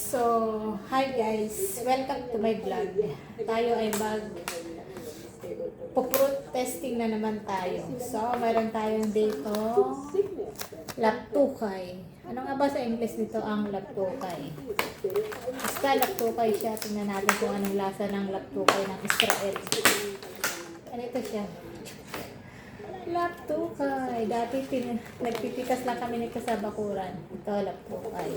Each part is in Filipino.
So, hi guys! Welcome to my vlog. Tayo ay fruit testing na naman tayo. So, meron tayong dito laptukay. Ano nga ba sa English nito ang laptukay? Basta laptukay siya. Tingnan natin kung anong lasa ng laptukay ng Israel. Ano ito siya? Laptukay. Dati nagpipikas lang kami nito sa bakuran. Ito, laptukay.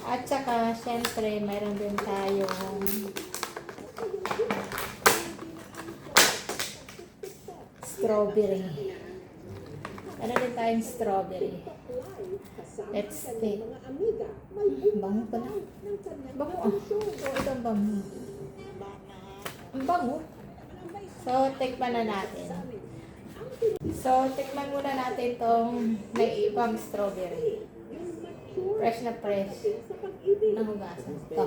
At saka, syempre, mayroon din tayong strawberry. Meron din tayong strawberry. Let's take. Bango pala. Bango ah. So, ito ang bango. Ang bango. So, tikman na natin. So, tikman muna natin itong may ibang strawberry. Fresh na fresh. Nahugasan. Ito.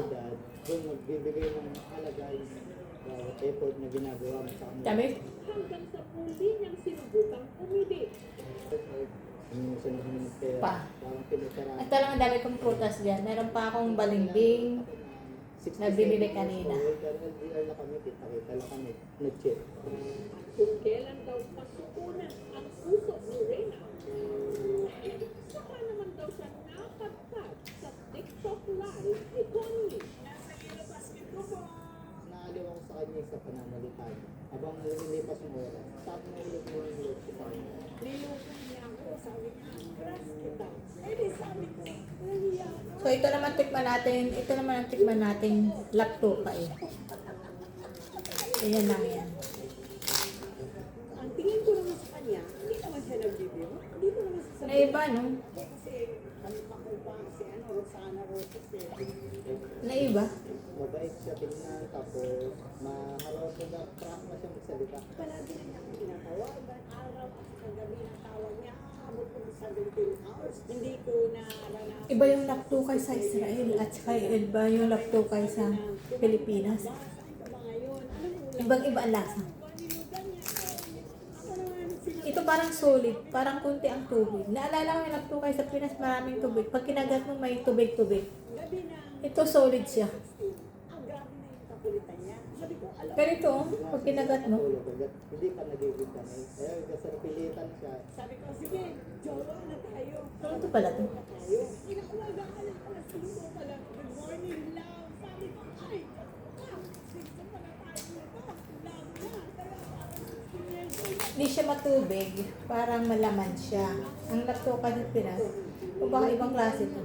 Kung magbibigay ng halaga yung effort na ginagawa mo sa amin. Dami. Hanggang sa muli niyang sinubukang umili. Pa. Ito lang ang dami kong prutas dyan. Meron pa akong balimbing na binili kanina. LDR na kami, kita-kita lang kami. Nag-check. Kung kailan daw pasukunan ang puso ni Reyna. Saka naman daw siya napagpag sa TikTok live economy. Naaliw ako sa kanya sa pananalita niya. Habang lumilipas yung oras, sabi na ulit mo yung ulit sa kanya. Niloko niya ako, sabi niya, crush kita. Eh di sabi ko, nahiya ako. So, ito naman tikman natin. Ito naman ang tikman natin laptukay. Ayan lang yan. Ang tingin ko naman sa kanya, hindi naman siya nag-review. Hindi ko naman sasabihin. Naiba, no? Kasi kami makupa si Rosana Roses Naiba. Mabait siya tingnan, tapos maharap na prank na siya magsalita. palagi na niya akong tinatawagan, araw at gabi ng tawag niya, abot ko sa 17 hours. Hindi ko naranasan. Iba yung laptukay sa Israel at saka iba yung laptukay sa Pilipinas. Sa ba ngayon? Alam mo, Ibang-iba ang lasa. nilugan niya. Ako naman sila. Ito parang solid, parang konti ang tubig. Naalala ko yung laptukay sa Pinas, maraming tubig. Pag kinagat mo, may tubig-tubig. Gabi na, Ito solid siya. ang grabe na yung kakulitan niya. Sabi ko, alam Pero ito, pag kinagat mo, Hindi ka nagiging kanay. Kaya kasi napilitan siya. sabi ko, sige, jowa na tayo. ano ito pala to? Tayo. Inaulaga ka lang pala, sumo ka lang. Good morning, love. Sabi ko, ay, gusto pala tayo nito. Love na. Kaya, Hindi siya matubig, parang malaman siya. Ang laptukay sa Pinas, o baka ibang klase to.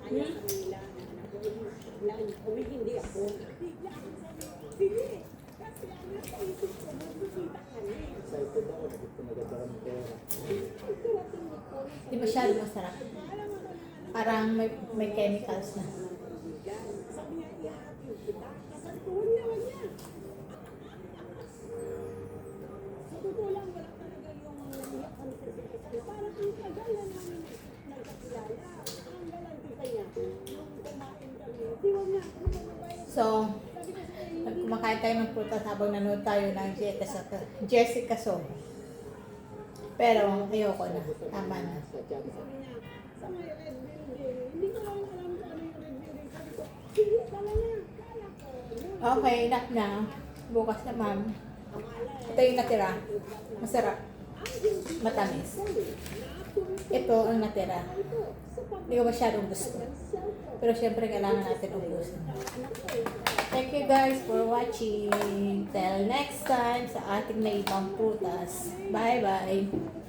Ayaw sa nila na anak ko, hindi ako. Bigla ako sabi, sige. Kasi ang nasa isip ko, magkikita kami. Excited ako, bakit ko nagagawa ng pera. Pagkarating mo ko, Hindi masyado masarap. Parang may chemicals na. sabi niya, ihatid kita. Kasal ko, huwag naman niya. Sa totoo lang, wala talaga yung naiyak kami sa sikasal. Parang ang tagal na namin nagkakilala. Ang galantita niya, nung kumain kami, tiwag na, So, kumakain tayo ng prutas habang nanood tayo ng Jessica So. Pero ayoko na. Tama na. Sa chat. sabi niya, sa may red building, hindi ko lang alam kung ano yung red building. Sabi ko, sige, pala niya, kaya ko. Yun, Okay, enough na. Bukas na, ma'am. Ito yung natira. Masarap. Matamis. Ito ang natira. Hindi ko masyadong gusto. Pero syempre, kailangan natin ubusin. Thank you guys for watching. Till next time sa ating na ibang prutas. Bye-bye.